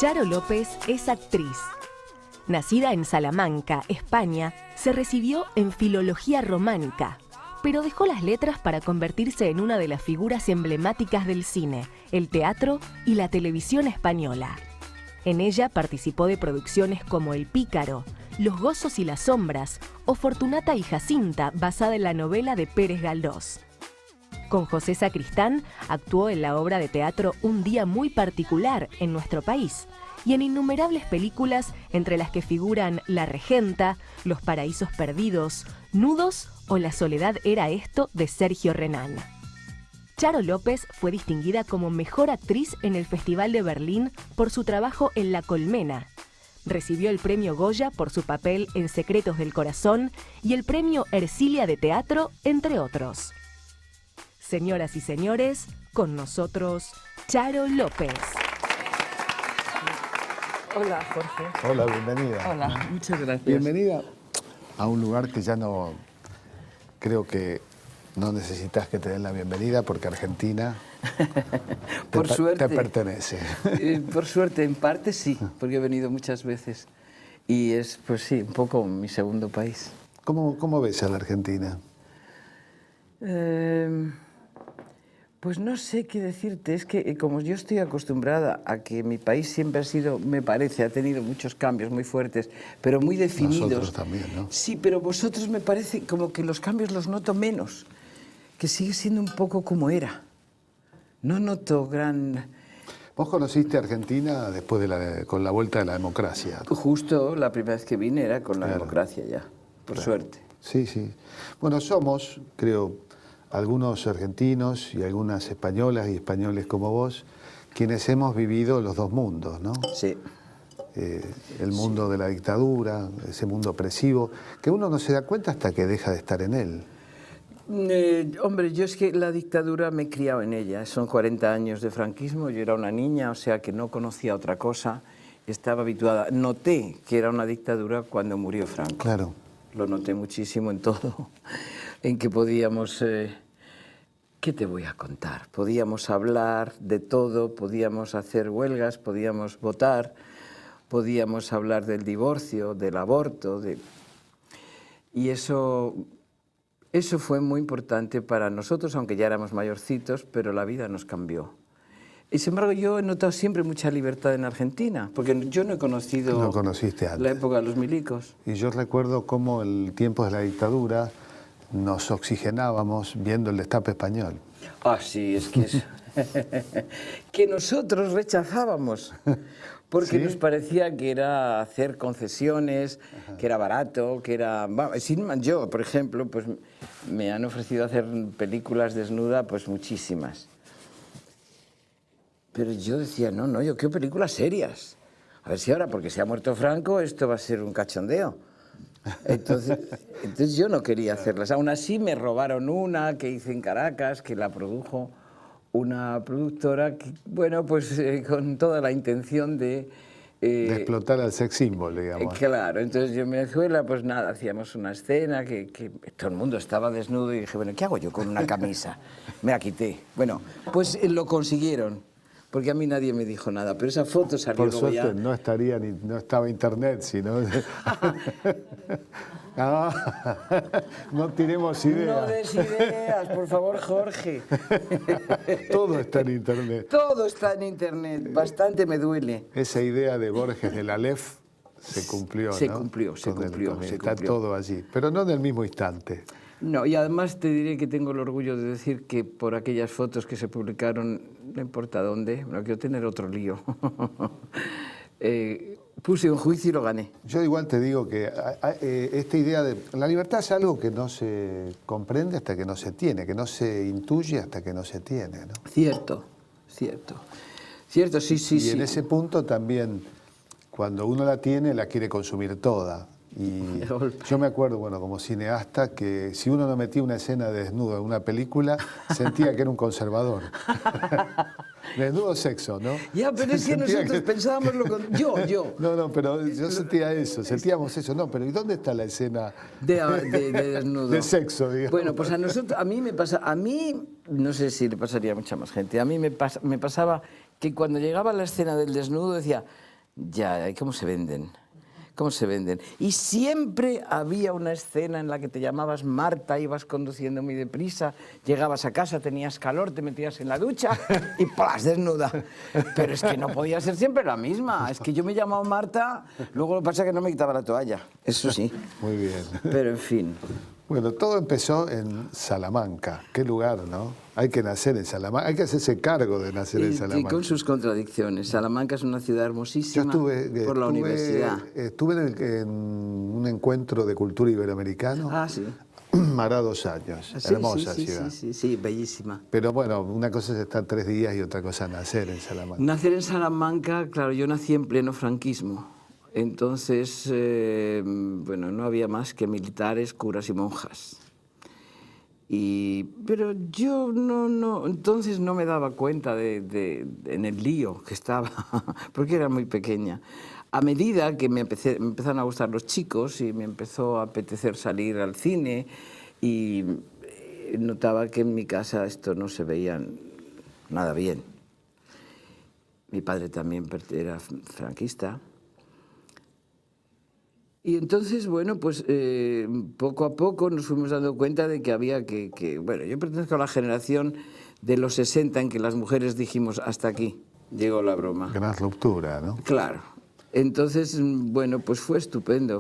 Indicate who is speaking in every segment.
Speaker 1: Charo López es actriz. Nacida en Salamanca, España, se recibió en Filología Románica, pero dejó las letras para convertirse en una de las figuras emblemáticas del cine, el teatro y la televisión española. En ella participó de producciones como El Pícaro, Los Gozos y las Sombras o Fortunata y Jacinta, basada en la novela de Pérez Galdós. Con José Sacristán actuó en la obra de teatro Un día muy particular en nuestro país y en innumerables películas entre las que figuran La Regenta, Los Paraísos Perdidos, Nudos o La soledad era esto de Sergio Renán. Charo López fue distinguida como mejor actriz en el Festival de Berlín por su trabajo en La Colmena. Recibió el premio Goya por su papel en Secretos del Corazón y el premio Ercilia de Teatro, entre otros. Señoras y señores, con nosotros, Charo López.
Speaker 2: Hola, Jorge.
Speaker 3: Hola, bienvenida.
Speaker 2: Hola, muchas gracias.
Speaker 3: Bienvenida a un lugar que ya no... Creo que no necesitas que te den la bienvenida porque Argentina
Speaker 2: Por suerte.
Speaker 3: te pertenece.
Speaker 2: Por suerte, en parte sí, porque he venido muchas veces. Y es, pues sí, un poco mi segundo país.
Speaker 3: ¿Cómo ves a la Argentina?
Speaker 2: Pues no sé qué decirte, es que como yo estoy acostumbrada a que mi país siempre ha sido, me parece, ha tenido muchos cambios muy fuertes, pero muy definidos.
Speaker 3: Nosotros también, ¿no?
Speaker 2: Sí, pero vosotros me parece como que los cambios los noto menos, que sigue siendo un poco como era. No noto gran...
Speaker 3: Vos conociste Argentina después con la vuelta de la democracia.
Speaker 2: Justo la primera vez que vine era con la
Speaker 3: Claro.
Speaker 2: democracia ya, por suerte.
Speaker 3: Sí, sí. Bueno, somos, creo, algunos argentinos y algunas españolas y españoles como vos, quienes hemos vivido los dos mundos, ¿no?
Speaker 2: Sí.
Speaker 3: El mundo de la dictadura, ese mundo opresivo, que uno no se da cuenta hasta que deja de estar en él.
Speaker 2: Hombre, yo es que la dictadura me he criado en ella. Son 40 años de franquismo, yo era una niña, o sea que no conocía otra cosa, estaba habituada. Noté que era una dictadura cuando murió Franco.
Speaker 3: Claro.
Speaker 2: Lo noté muchísimo en todo, en que podíamos... ¿Qué te voy a contar? Podíamos hablar de todo, podíamos hacer huelgas, podíamos votar, podíamos hablar del divorcio, del aborto, y eso fue muy importante para nosotros, aunque ya éramos mayorcitos, pero la vida nos cambió. Y sin embargo yo he notado siempre mucha libertad en Argentina, porque yo no he conocido
Speaker 3: No conociste antes.
Speaker 2: la época de los milicos.
Speaker 3: Y yo recuerdo cómo en el tiempo de la dictadura nos oxigenábamos viendo el destape español.
Speaker 2: Ah, sí, es que es... que nosotros rechazábamos, porque
Speaker 3: ¿Sí?
Speaker 2: nos parecía que era hacer concesiones, que era barato, que era... Yo, por ejemplo, pues me han ofrecido hacer películas desnuda, pues muchísimas. Pero yo decía, no, yo quiero películas serias. A ver si ahora, porque se ha muerto Franco, esto va a ser un cachondeo. Entonces yo no quería hacerlas. Aún así me robaron una que hice en Caracas, que la produjo una productora, que, bueno, pues con toda la intención de
Speaker 3: explotar al sex symbol, digamos.
Speaker 2: Claro, entonces yo en Venezuela, pues nada, hacíamos una escena que todo el mundo estaba desnudo y dije, bueno, ¿qué hago yo con una camisa? Me la quité. Bueno, pues lo consiguieron. Porque a mí nadie me dijo nada, pero esa foto salió
Speaker 3: Por
Speaker 2: luego
Speaker 3: suerte
Speaker 2: ya...
Speaker 3: no estaba internet, sino... No tiremos ideas.
Speaker 2: No des ideas, por favor, Jorge.
Speaker 3: Todo está en internet.
Speaker 2: Todo está en internet, bastante me duele.
Speaker 3: Esa idea de Borges del Aleph se cumplió,
Speaker 2: Se
Speaker 3: ¿no?
Speaker 2: cumplió.
Speaker 3: Está todo allí, pero no en el mismo instante.
Speaker 2: No, y además te diré que tengo el orgullo de decir que por aquellas fotos que se publicaron, no importa dónde, no quiero tener otro lío, puse un juicio y lo gané.
Speaker 3: Yo igual te digo que esta idea de... La libertad es algo que no se comprende hasta que no se tiene, que no se intuye hasta que no se tiene, ¿no?
Speaker 2: Cierto, sí.
Speaker 3: Y en ese punto también, cuando uno la tiene, la quiere consumir toda. Y yo me acuerdo, bueno, como cineasta, que si uno no metía una escena de desnudo en una película, sentía que era un conservador. Desnudo sexo, ¿no?
Speaker 2: Ya, pero es que nosotros pensábamos lo contrario. Yo.
Speaker 3: No, pero yo sentía eso, sentíamos eso. No, pero ¿y dónde está la escena
Speaker 2: de desnudo?
Speaker 3: De sexo, digamos.
Speaker 2: Bueno, pues a mí me pasa, no sé si le pasaría a mucha más gente, a mí me pasaba que cuando llegaba la escena del desnudo decía, Ya, ¿cómo se venden? ¿Cómo se venden? Y siempre había una escena en la que te llamabas Marta, ibas conduciendo muy deprisa, llegabas a casa, tenías calor, te metías en la ducha y ¡plas! Desnuda. Pero es que no podía ser siempre la misma. Es que yo me llamaba Marta, luego lo que pasa es que no me quitaba la toalla, eso sí.
Speaker 3: Muy bien.
Speaker 2: Pero en fin.
Speaker 3: Bueno, todo empezó en Salamanca. Qué lugar, ¿no? Hay que nacer en Salamanca, hay que hacerse cargo de nacer en
Speaker 2: Y
Speaker 3: Salamanca.
Speaker 2: con sus contradicciones. Salamanca es una ciudad hermosísima por la universidad.
Speaker 3: Estuve en un encuentro de cultura iberoamericano.
Speaker 2: Ah, sí.
Speaker 3: Hará 2 años.
Speaker 2: Sí,
Speaker 3: Hermosa
Speaker 2: sí,
Speaker 3: ciudad.
Speaker 2: Sí, bellísima.
Speaker 3: Pero bueno, una cosa es estar 3 días y otra cosa nacer en Salamanca.
Speaker 2: Nacer en Salamanca, claro, yo nací en pleno franquismo. Entonces, bueno, no había más que militares, curas y monjas. Pero yo entonces no me daba cuenta en el lío que estaba, porque era muy pequeña. A medida que me empezaron a gustar los chicos y me empezó a apetecer salir al cine y notaba que en mi casa esto no se veía nada bien. Mi padre también era franquista. Y entonces, bueno, pues poco a poco nos fuimos dando cuenta de que había bueno, yo pertenezco a la generación de los 60 en que las mujeres dijimos hasta aquí, llegó la broma.
Speaker 3: Gran ruptura, ¿no?
Speaker 2: Claro. Entonces, bueno, pues fue estupendo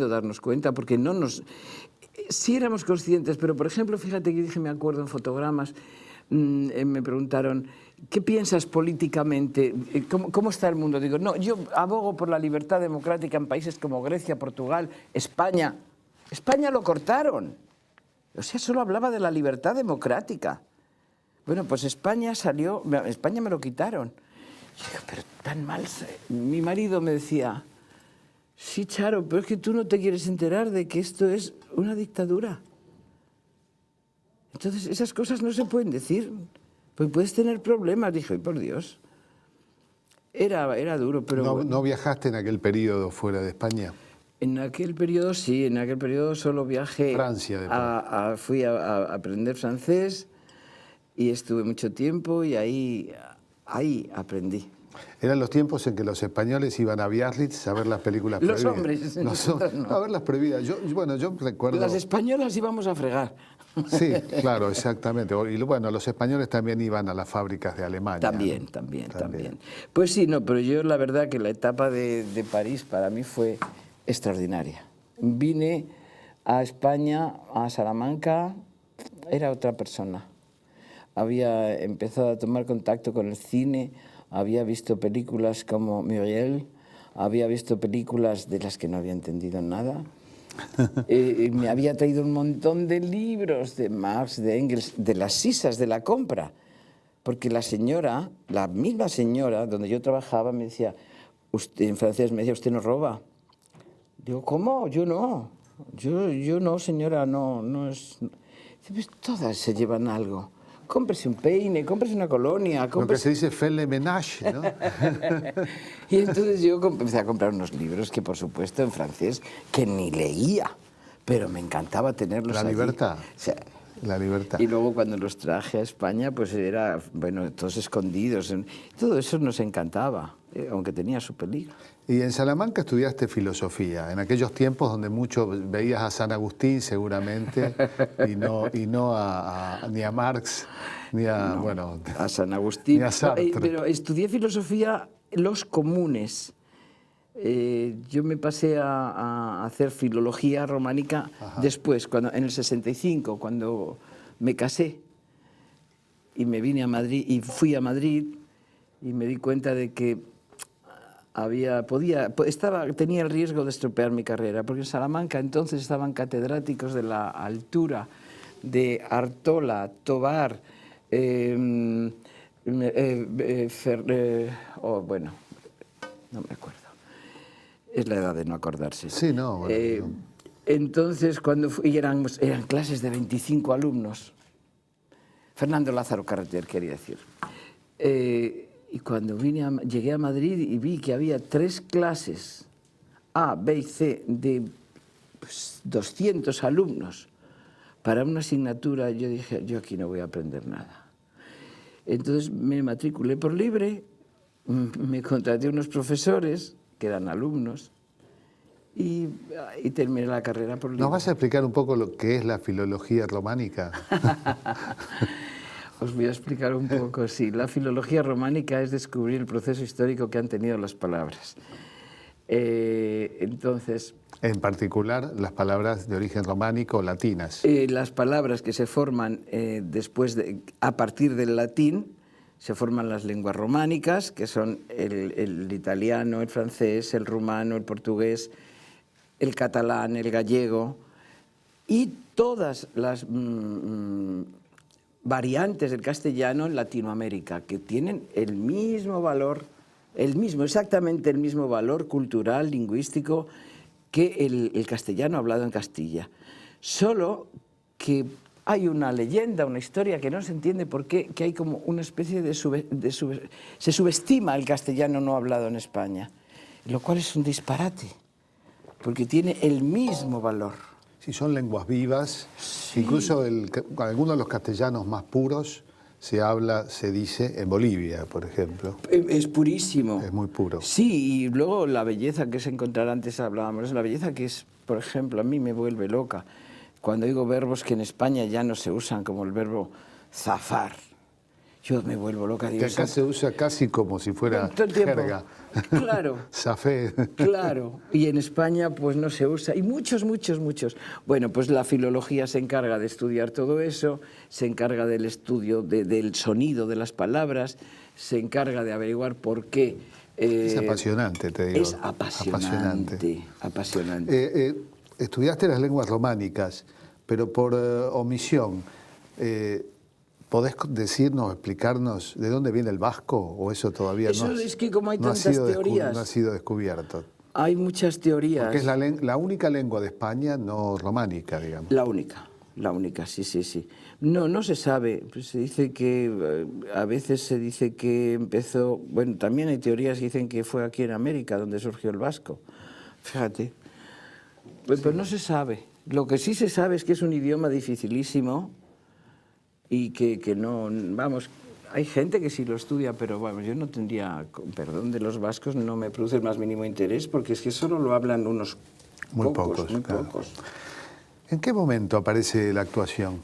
Speaker 2: darnos cuenta porque sí éramos conscientes, pero por ejemplo, fíjate que dije, me acuerdo en fotogramas, me preguntaron, ¿qué piensas políticamente? ¿Cómo está el mundo? Digo, no, yo abogo por la libertad democrática en países como Grecia, Portugal, España. España lo cortaron. O sea, solo hablaba de la libertad democrática. Bueno, pues España me lo quitaron. Yo digo, pero tan mal. Mi marido me decía, sí, Charo, pero es que tú no te quieres enterar de que esto es una dictadura. Entonces, esas cosas no se pueden decir, pues puedes tener problemas. Dije, por Dios, era duro, pero...
Speaker 3: ¿No,
Speaker 2: bueno.
Speaker 3: ¿No viajaste en aquel periodo fuera de España?
Speaker 2: En aquel periodo sí, en aquel periodo solo viajé...
Speaker 3: Francia,
Speaker 2: fui a aprender francés y estuve mucho tiempo y ahí aprendí.
Speaker 3: Eran los tiempos en que los españoles iban a Biarritz a ver las películas prohibidas.
Speaker 2: Los hombres, nosotros no.
Speaker 3: A ver las prohibidas. Yo recuerdo...
Speaker 2: Las españolas íbamos a fregar.
Speaker 3: Sí, claro, exactamente. Y bueno, los españoles también iban a las fábricas de Alemania.
Speaker 2: También. Pues sí, no, pero yo la verdad que la etapa de París para mí fue extraordinaria. Vine a España, a Salamanca, era otra persona. Había empezado a tomar contacto con el cine, había visto películas como Muriel, había visto películas de las que no había entendido nada. Me había traído un montón de libros de Marx, de Engels, de las sisas de la compra, porque la misma señora donde yo trabajaba me decía, usted, en francés me decía, usted no roba. Digo, ¿cómo? Yo no. Yo no, señora, no es... Pues todas se llevan algo. Cómprese un peine, cómprese una colonia.
Speaker 3: Lo que se dice faire le ménage, ¿no?
Speaker 2: Y entonces yo empecé a comprar unos libros que, por supuesto, en francés, que ni leía, pero me encantaba tenerlos allí.
Speaker 3: Libertad.
Speaker 2: O sea,
Speaker 3: La libertad.
Speaker 2: y luego cuando los traje a España, pues era, bueno, todos escondidos. Todo eso nos encantaba, aunque tenía su peligro.
Speaker 3: Y en Salamanca estudiaste filosofía, en aquellos tiempos donde mucho veías a San Agustín seguramente, y no ni a Marx, ni a,
Speaker 2: No,
Speaker 3: bueno,
Speaker 2: a San Agustín.
Speaker 3: ni a Sartre.
Speaker 2: Pero estudié filosofía, los comunes. Yo me pasé a hacer filología románica después, en el 65, cuando me casé y me vine a Madrid y fui a Madrid y me di cuenta de que tenía el riesgo de estropear mi carrera, porque en Salamanca entonces estaban catedráticos de la altura de Artola, Tobar, bueno, no me acuerdo. Es la edad de no acordarse.
Speaker 3: Sí, no. Bueno,
Speaker 2: Entonces, eran clases de 25 alumnos. Fernando Lázaro Carreter, quería decir. Y cuando llegué a Madrid y vi que había 3 clases, A, B y C, de 200 alumnos para una asignatura, yo dije, yo aquí no voy a aprender nada. Entonces me matriculé por libre me contraté unos profesores que eran alumnos y terminé la carrera por libre.
Speaker 3: ¿Nos vas a explicar un poco lo que es la filología románica?
Speaker 2: Os voy a explicar un poco, sí. La filología románica es descubrir el proceso histórico que han tenido las palabras. Entonces...
Speaker 3: En particular, las palabras de origen románico o latinas.
Speaker 2: Las palabras que se forman a partir del latín, se forman las lenguas románicas, que son el italiano, el francés, el rumano, el portugués, el catalán, el gallego, y todas las variantes del castellano en Latinoamérica, que tienen el mismo valor, exactamente el mismo valor cultural, lingüístico, que el castellano hablado en Castilla. Solo que hay una leyenda, una historia que no se entiende por qué, que hay como una especie se subestima el castellano no hablado en España, lo cual es un disparate, porque tiene el mismo valor.
Speaker 3: Sí, son lenguas vivas. Sí. Incluso algunos de los castellanos más puros se dice en Bolivia, por ejemplo.
Speaker 2: Es purísimo.
Speaker 3: Es muy puro.
Speaker 2: Sí, y luego la belleza que es encontrar, antes hablábamos, la belleza que es, por ejemplo, a mí me vuelve loca cuando digo verbos que en España ya no se usan, como el verbo zafar. Yo me vuelvo loca.
Speaker 3: Que acá se usa casi como si fuera jerga.
Speaker 2: Claro.
Speaker 3: Zafé.
Speaker 2: Claro. Y en España pues no se usa. Y muchos. Bueno, pues la filología se encarga de estudiar todo eso, se encarga del estudio del sonido de las palabras, se encarga de averiguar por qué.
Speaker 3: Es apasionante, te digo.
Speaker 2: Es apasionante.
Speaker 3: Estudiaste las lenguas románicas, pero por omisión. ¿Podés decirnos, explicarnos de dónde viene el vasco o eso todavía
Speaker 2: eso es que como hay tantas teorías,
Speaker 3: no ha sido descubierto?
Speaker 2: Hay muchas teorías.
Speaker 3: Porque es la única lengua de España no románica, digamos.
Speaker 2: La única, sí. No se sabe. Pues se dice que, a veces se dice que empezó, bueno, también hay teorías que dicen que fue aquí en América donde surgió el vasco. Fíjate. Pero no se sabe. Lo que sí se sabe es que es un idioma dificilísimo. Y que no, vamos, hay gente que sí lo estudia, pero bueno, yo no tendría, con perdón de los vascos, no me produce el más mínimo interés, porque es que solo lo hablan unos
Speaker 3: muy pocos. ¿En qué momento aparece la actuación?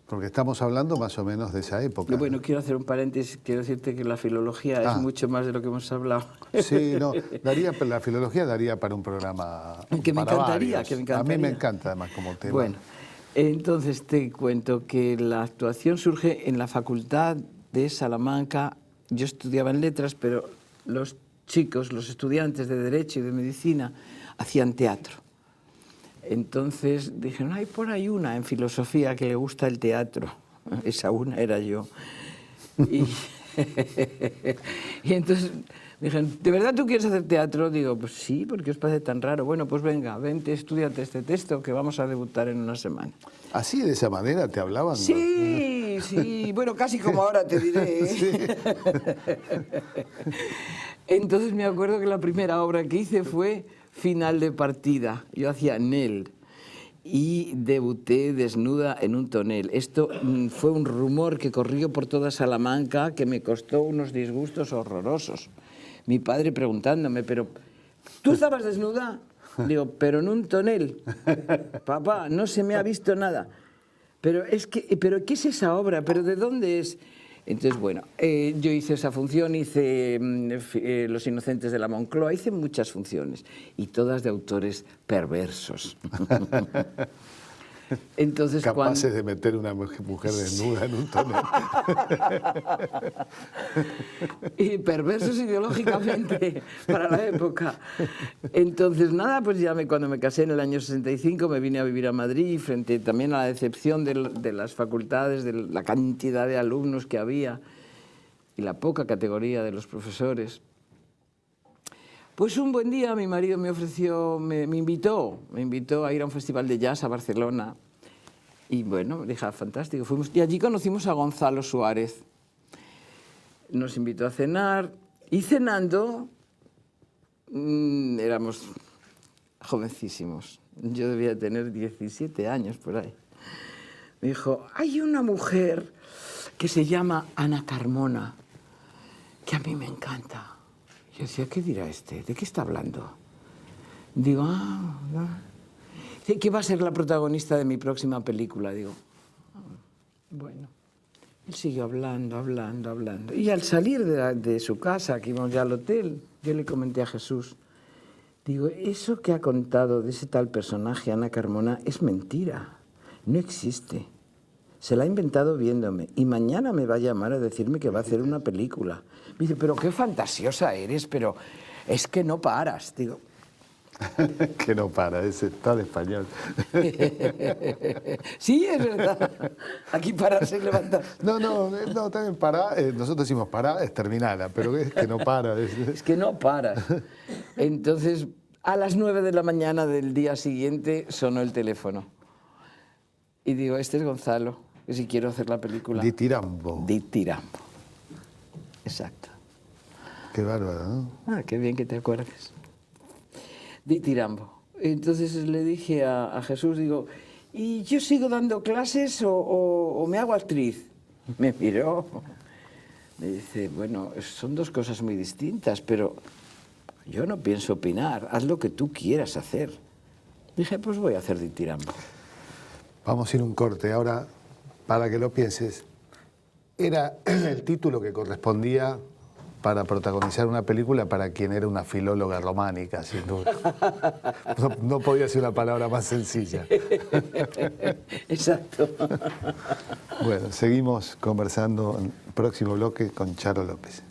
Speaker 3: Porque estamos hablando más o menos de esa época.
Speaker 2: Bueno, quiero hacer un paréntesis, quiero decirte que la filología es mucho más de lo que hemos hablado.
Speaker 3: Sí, no, la filología daría para un programa.
Speaker 2: Que me encantaría.
Speaker 3: A mí me encanta además como tema.
Speaker 2: Bueno. Entonces te cuento que la actuación surge en la Facultad de Salamanca. Yo estudiaba en letras, pero los chicos, los estudiantes de Derecho y de Medicina, hacían teatro. Entonces dijeron, hay por ahí una en filosofía que le gusta el teatro. Esa una era yo. Y entonces me dijeron, ¿de verdad tú quieres hacer teatro? Digo, pues sí, porque os parece tan raro. Bueno, pues venga, vente, estudiate este texto que vamos a debutar en una semana.
Speaker 3: ¿Así, de esa manera, te hablaban?
Speaker 2: Sí, bueno, casi como ahora te diré. Sí. Entonces me acuerdo que la primera obra que hice fue Final de partida. Yo hacía Nell. Y debuté desnuda en un tonel. Esto fue un rumor que corrió por toda Salamanca que me costó unos disgustos horrorosos. Mi padre preguntándome, pero ¿tú estabas desnuda? Digo, pero en un tonel. Papá, no se me ha visto nada. ¿Pero qué es esa obra? ¿Pero de dónde es? Entonces, bueno, yo hice esa función, hice Los Inocentes de la Moncloa, hice muchas funciones, y todas de autores perversos. Entonces,
Speaker 3: capaces de meter una mujer desnuda en un tonel.
Speaker 2: Y perversos ideológicamente para la época. Entonces, nada, pues ya cuando me casé en el año 65 me vine a vivir a Madrid, frente también a la decepción de las facultades, de la cantidad de alumnos que había y la poca categoría de los profesores. Pues un buen día mi marido me ofreció, me invitó a ir a un festival de jazz a Barcelona. Y bueno, dije, fantástico, fuimos. Y allí conocimos a Gonzalo Suárez. Nos invitó a cenar y cenando éramos jovencísimos. Yo debía tener 17 años por ahí. Me dijo, hay una mujer que se llama Ana Carmona. que a mí me encanta. Yo decía, ¿qué dirá este? ¿De qué está hablando? Digo, dice, ¿qué va a ser la protagonista de mi próxima película? Digo, bueno. Él siguió hablando. Y al salir de su casa, que íbamos ya al hotel, yo le comenté a Jesús, digo, eso que ha contado de ese tal personaje, Ana Carmona, es mentira, no existe. Se la ha inventado viéndome y mañana me va a llamar a decirme que va a hacer una película. Me dice, pero qué fantasiosa eres, pero es que no paras. Digo,
Speaker 3: Que no para, ese está de español.
Speaker 2: sí, es verdad. Aquí pararse y levantar.
Speaker 3: No, también para, nosotros decimos para, es terminada, pero es que no para.
Speaker 2: Es que no paras. Entonces, a las 9 de la mañana del día siguiente sonó el teléfono. Y digo, este es Gonzalo, que si quiero hacer la película.
Speaker 3: Ditirambo.
Speaker 2: Ditirambo. Exacto.
Speaker 3: Qué bárbaro, ¿no?
Speaker 2: Ah, qué bien que te acuerdes. Ditirambo. Entonces le dije a Jesús, digo, ¿y yo sigo dando clases o me hago actriz? Me miró. Me dice, bueno, son dos cosas muy distintas, pero yo no pienso opinar. Haz lo que tú quieras hacer. Dije, pues voy a hacer Ditirambo.
Speaker 3: Vamos a ir a un corte ahora para que lo pienses. Era el título que correspondía para protagonizar una película para quien era una filóloga románica, sin duda. No podía ser una palabra más sencilla.
Speaker 2: Exacto.
Speaker 3: Bueno, seguimos conversando en el próximo bloque con Charo López.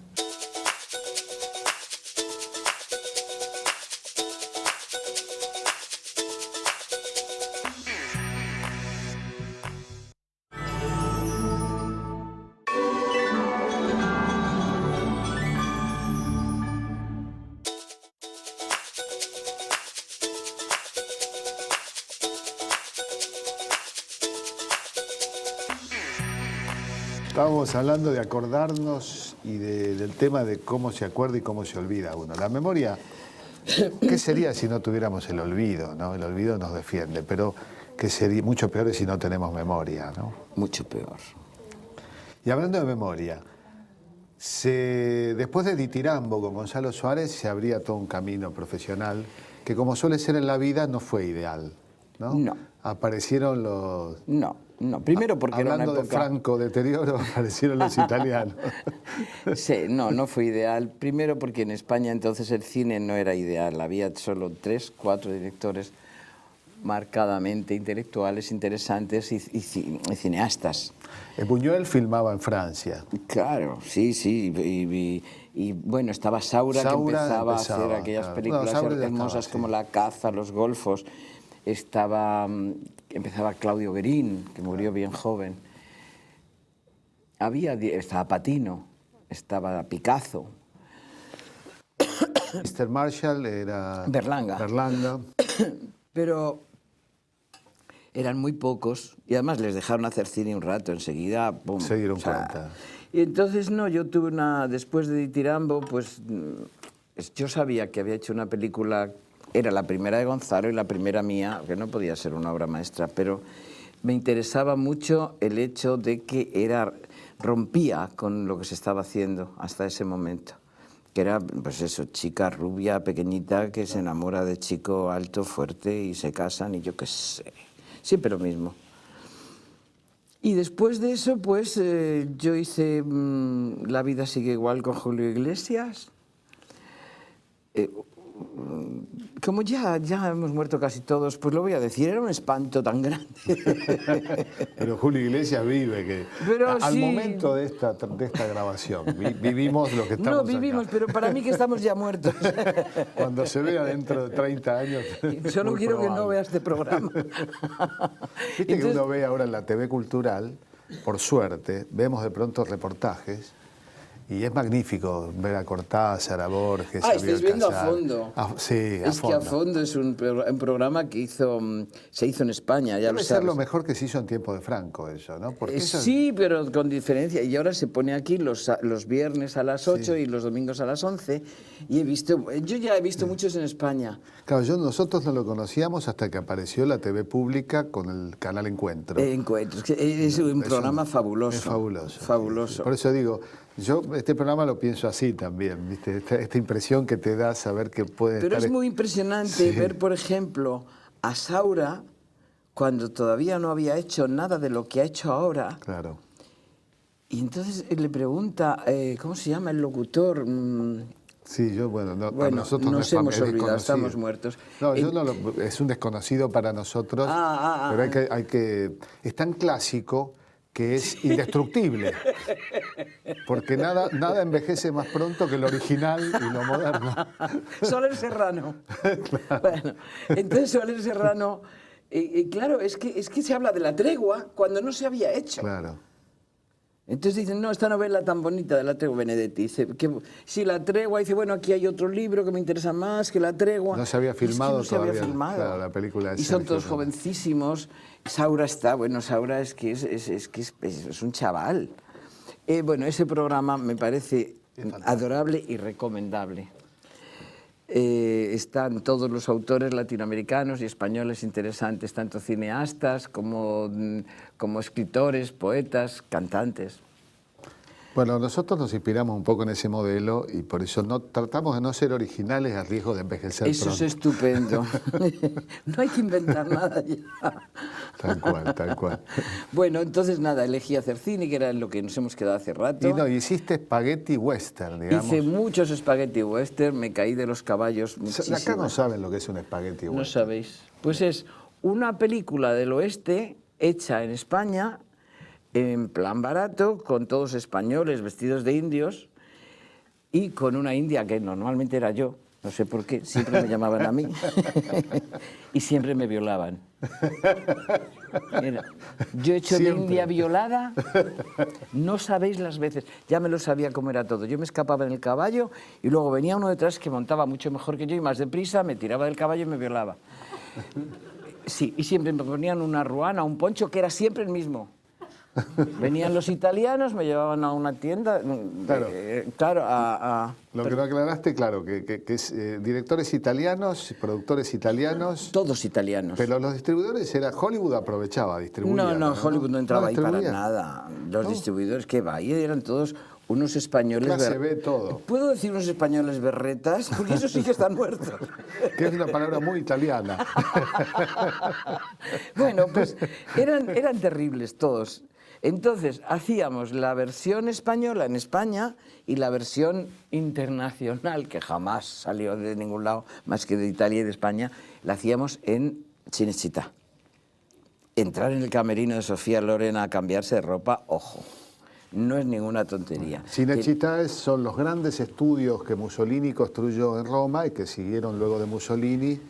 Speaker 3: Estábamos hablando de acordarnos y del tema de cómo se acuerda y cómo se olvida uno. La memoria, ¿qué sería si no tuviéramos el olvido, ¿no? El olvido nos defiende, pero ¿qué sería? Mucho peor es si no tenemos memoria, ¿no?
Speaker 2: Mucho peor.
Speaker 3: Y hablando de memoria, después de Ditirambo con Gonzalo Suárez se abría todo un camino profesional que, como suele ser en la vida, no fue ideal, ¿no?
Speaker 2: No.
Speaker 3: Aparecieron los...
Speaker 2: No. Primero porque era una
Speaker 3: época...
Speaker 2: época...
Speaker 3: de franco deterioro, aparecieron los italianos.
Speaker 2: Sí, no fue ideal. Primero porque en España entonces el cine no era ideal. Había solo 3, 4 directores marcadamente intelectuales, interesantes y cineastas.
Speaker 3: Buñuel filmaba en Francia.
Speaker 2: Claro, sí. Y bueno, estaba Saura que empezaba a hacer aquellas películas hermosas como La caza, Los golfos. Empezaba Claudio Guerín, que murió bien joven. Estaba Patino, estaba Picasso.
Speaker 3: Mr. Marshall era...
Speaker 2: Berlanga. Pero eran muy pocos y además les dejaron hacer cine un rato, enseguida... ¡pum!
Speaker 3: Se dieron cuenta.
Speaker 2: Y entonces, yo tuve después de Ditirambo, pues yo sabía que había hecho una película... Era la primera de Gonzalo y la primera mía, que no podía ser una obra maestra, pero me interesaba mucho el hecho de que rompía con lo que se estaba haciendo hasta ese momento. Que era, pues eso, chica rubia, pequeñita, que se enamora de chico alto, fuerte y se casan y yo qué sé. Siempre lo mismo. Y después de eso, pues yo hice La vida sigue igual con Julio Iglesias. Como ya hemos muerto casi todos, pues lo voy a decir, era un espanto tan grande.
Speaker 3: Pero Julio Iglesias vive, que
Speaker 2: pero
Speaker 3: al
Speaker 2: sí.
Speaker 3: momento de esta grabación vivimos lo que estamos
Speaker 2: No vivimos,
Speaker 3: acá.
Speaker 2: pero para mí que estamos ya muertos.
Speaker 3: Cuando se vea dentro de 30 años.
Speaker 2: Solo quiero que no veas este programa.
Speaker 3: Viste que uno ve ahora en la TV Cultural, por suerte, vemos de pronto reportajes. Y es magnífico ver a Cortázar, a Borges, a
Speaker 2: estáis viendo A Fondo.
Speaker 3: Sí, A Fondo.
Speaker 2: Es que A Fondo es un programa que se hizo en España, ya
Speaker 3: Debe
Speaker 2: lo
Speaker 3: ser
Speaker 2: sabes.
Speaker 3: lo mejor que se hizo en tiempo de Franco, eso, ¿no? Porque eso...
Speaker 2: Sí, pero con diferencia. Y ahora se pone aquí los viernes a las 8 y los domingos a las 11. Y yo ya he visto muchos en España.
Speaker 3: Claro, nosotros no lo conocíamos hasta que apareció la TV pública con el canal Encuentro.
Speaker 2: Encuentros. Es un programa fabuloso.
Speaker 3: Es fabuloso.
Speaker 2: Fabuloso.
Speaker 3: Por eso digo, Yo este programa lo pienso así también, ¿viste? Esta impresión que te da saber que puede
Speaker 2: Pero
Speaker 3: estar...
Speaker 2: es muy impresionante
Speaker 3: Sí.
Speaker 2: ver, por ejemplo, a Saura cuando todavía no había hecho nada de lo que ha hecho ahora.
Speaker 3: Claro.
Speaker 2: Y entonces le pregunta, ¿cómo se llama el locutor?
Speaker 3: Sí, yo, bueno, para
Speaker 2: Bueno,
Speaker 3: nosotros no
Speaker 2: nos
Speaker 3: es
Speaker 2: hemos
Speaker 3: es
Speaker 2: olvidado,
Speaker 3: desconocido.
Speaker 2: estamos muertos.
Speaker 3: No, yo no es un desconocido para nosotros, pero hay que... Es tan clásico que es indestructible, porque nada envejece más pronto que lo original y lo moderno.
Speaker 2: Soler Serrano. Claro. Bueno, entonces Soler Serrano, claro, es que se habla de la tregua cuando no se había hecho.
Speaker 3: Claro.
Speaker 2: Entonces dicen, no, esta novela tan bonita de la tregua, Benedetti, dice, que, sí, la tregua, dice, bueno, aquí hay otro libro que me interesa más que la tregua.
Speaker 3: No se había filmado
Speaker 2: es que no
Speaker 3: todavía,
Speaker 2: se había filmado.
Speaker 3: claro, la película de
Speaker 2: y son
Speaker 3: Sergio
Speaker 2: todos
Speaker 3: Ramos.
Speaker 2: jovencísimos. Saura está, bueno, Saura es que es un chaval. Bueno, ese programa me parece adorable y recomendable. Están todos los autores latinoamericanos y españoles interesantes, tanto cineastas como escritores, poetas, cantantes.
Speaker 3: Bueno, nosotros nos inspiramos un poco en ese modelo y por eso tratamos de no ser originales a riesgo de envejecer
Speaker 2: Eso
Speaker 3: pronto.
Speaker 2: es estupendo. No hay que inventar nada ya.
Speaker 3: Tal cual, tal cual.
Speaker 2: Bueno, entonces nada, elegí hacer cine, que era en lo que nos hemos quedado hace rato.
Speaker 3: Y no, hiciste spaghetti western, digamos.
Speaker 2: Hice muchos spaghetti western, me caí de los caballos muchísimo.
Speaker 3: Acá no saben lo que es un spaghetti western.
Speaker 2: No sabéis. Pues es una película del oeste hecha en España, en plan barato, con todos españoles vestidos de indios y con una india que normalmente era yo, no sé por qué, siempre me llamaban a mí y siempre me violaban. Mira, yo he hecho de india violada, no sabéis las veces, ya me lo sabía cómo era todo. Yo me escapaba en el caballo y luego venía uno detrás que montaba mucho mejor que yo y más deprisa, me tiraba del caballo y me violaba. Sí, y siempre me ponían una ruana, un poncho, que era siempre el mismo. Venían los italianos, me llevaban a una tienda, claro,
Speaker 3: Lo que no aclaraste, claro, que es directores italianos, productores italianos.
Speaker 2: Todos italianos.
Speaker 3: Pero los distribuidores, Hollywood aprovechaba, distribuía.
Speaker 2: No, Hollywood no entraba ahí para
Speaker 3: distribuía.
Speaker 2: nada. Los distribuidores que va, ahí eran todos unos españoles...
Speaker 3: Clase B, todo.
Speaker 2: ¿Puedo decir unos españoles berretas? Porque esos sí que están muertos.
Speaker 3: Que es una palabra muy italiana.
Speaker 2: Bueno, pues eran terribles todos. Entonces, hacíamos la versión española en España y la versión internacional, que jamás salió de ningún lado más que de Italia y de España, la hacíamos en Cinecittà. Entrar en el camerino de Sofía Loren a cambiarse de ropa, ojo, no es ninguna tontería.
Speaker 3: Cinecittà son los grandes estudios que Mussolini construyó en Roma y que siguieron luego de Mussolini,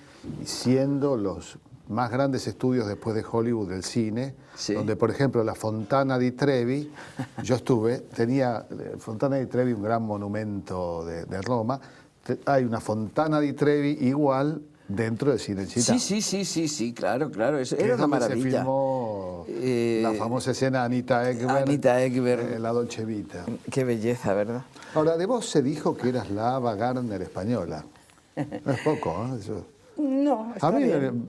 Speaker 3: y siendo los más grandes estudios después de Hollywood del cine, sí. Donde, por ejemplo, la Fontana di Trevi, yo estuve, tenía Fontana di Trevi, un gran monumento de Roma, hay una Fontana di Trevi igual dentro de Cinecittà.
Speaker 2: Sí, claro, eso era una maravilla.
Speaker 3: Se filmó la famosa escena Anita Ekberg, la Dolce Vita.
Speaker 2: Qué belleza, ¿verdad?
Speaker 3: Ahora, de vos se dijo que eras la Ava Gardner española. No es poco, ¿eh? Eso.
Speaker 2: No, está bien.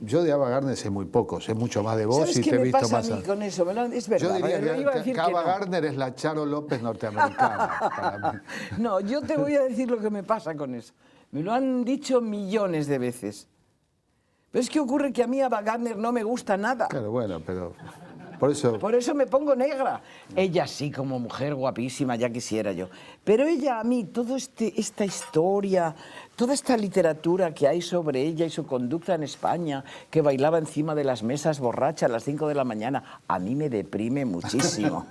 Speaker 3: Yo de Ava Gardner sé muy poco, sé mucho más de vos y te he visto más.
Speaker 2: ¿Sabes qué me pasa a mí con eso? Es verdad.
Speaker 3: Yo diría que Ava Gardner es la Charo López norteamericana para mí.
Speaker 2: No, yo te voy a decir lo que me pasa con eso. Me lo han dicho millones de veces. Pero es que ocurre que a mí Ava Gardner no me gusta nada.
Speaker 3: Claro, bueno, pero...
Speaker 2: Por eso me pongo negra. Ella sí, como mujer guapísima, ya quisiera yo. Pero ella a mí, toda esta historia, toda esta literatura que hay sobre ella y su conducta en España, que bailaba encima de las mesas borracha a las 5 de la mañana, a mí me deprime muchísimo.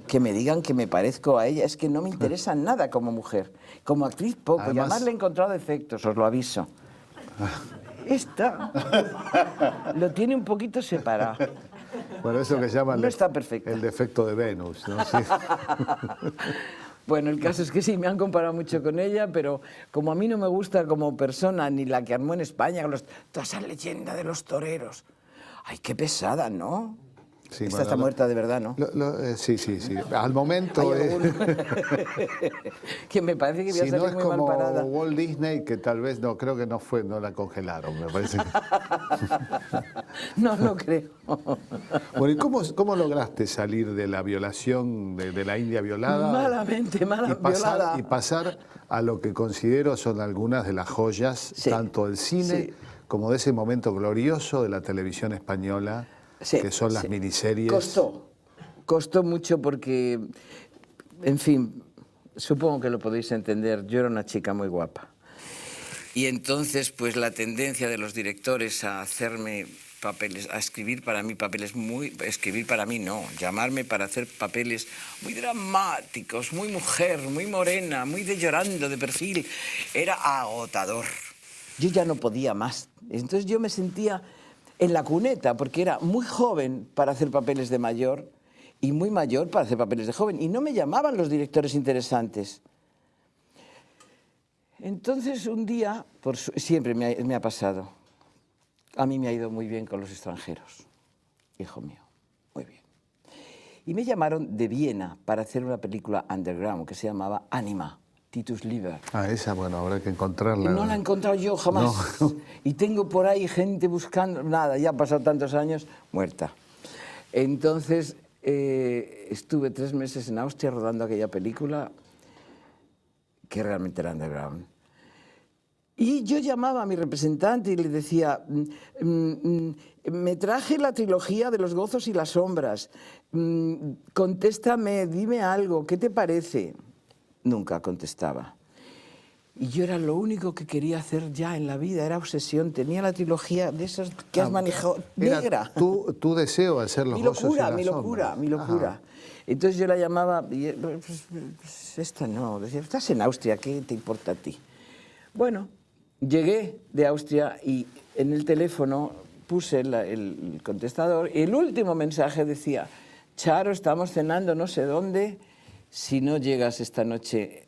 Speaker 2: Que me digan que me parezco a ella, es que no me interesa nada como mujer. Como actriz poco, además, y además le he encontrado defectos, os lo aviso. Esta lo tiene un poquito separado.
Speaker 3: Bueno, eso que llaman
Speaker 2: no está perfecta.
Speaker 3: El defecto de Venus, ¿no? Sí.
Speaker 2: Bueno, el caso es que sí, me han comparado mucho con ella, pero como a mí no me gusta como persona, ni la que armó en España, toda esa leyenda de los toreros. Ay, qué pesada, ¿no?
Speaker 3: Sí,
Speaker 2: Esta
Speaker 3: bueno,
Speaker 2: está muerta de verdad, ¿no?
Speaker 3: Sí. Al momento
Speaker 2: Hay
Speaker 3: es...
Speaker 2: alguno que me parece que voy a
Speaker 3: Si no
Speaker 2: salir
Speaker 3: es
Speaker 2: muy mal
Speaker 3: como
Speaker 2: parada.
Speaker 3: Walt Disney, que tal vez, no, creo que no fue, no la congelaron, me parece que...
Speaker 2: No, no creo.
Speaker 3: Bueno, ¿y cómo lograste salir de la violación, de la India violada?
Speaker 2: Malamente, violada.
Speaker 3: Y pasar a lo que considero son algunas de las joyas,
Speaker 2: Sí,
Speaker 3: tanto del cine
Speaker 2: sí.
Speaker 3: como de ese momento glorioso de la televisión española,
Speaker 2: Sí,
Speaker 3: que son las
Speaker 2: sí.
Speaker 3: miniseries.
Speaker 2: Costó mucho porque, en fin, supongo que lo podéis entender, yo era una chica muy guapa. Y entonces, pues la tendencia de los directores a hacerme papeles, a escribir para mí papeles escribir para mí no, llamarme para hacer papeles muy dramáticos, muy mujer, muy morena, muy de llorando de perfil, era agotador. Yo ya no podía más. Entonces yo me sentía en la cuneta, porque era muy joven para hacer papeles de mayor y muy mayor para hacer papeles de joven. Y no me llamaban los directores interesantes. Entonces un día, siempre me ha pasado, a mí me ha ido muy bien con los extranjeros, hijo mío, muy bien. Y me llamaron de Viena para hacer una película underground que se llamaba Anima, Titus Liber.
Speaker 3: Ah, esa, bueno, habrá que encontrarla.
Speaker 2: No la he encontrado yo jamás. No. Y tengo por ahí gente buscando, nada, ya han pasado tantos años, muerta. Entonces estuve 3 meses en Austria rodando aquella película, que realmente era underground. Y yo llamaba a mi representante y le decía, me traje la trilogía de los gozos y las sombras, contéstame, dime algo, ¿qué te parece? Nunca contestaba. Y yo era lo único que quería hacer ya en la vida, era obsesión. Tenía la trilogía de esas que has manejado, negra.
Speaker 3: Tu deseo de hacer los gozos y las sombras.
Speaker 2: Mi locura. Entonces yo la llamaba, y, pues esta no, decía, estás en Austria, ¿qué te importa a ti? Bueno, llegué de Austria y en el teléfono puse el contestador y el último mensaje decía, Charo, estamos cenando no sé dónde, si no llegas esta noche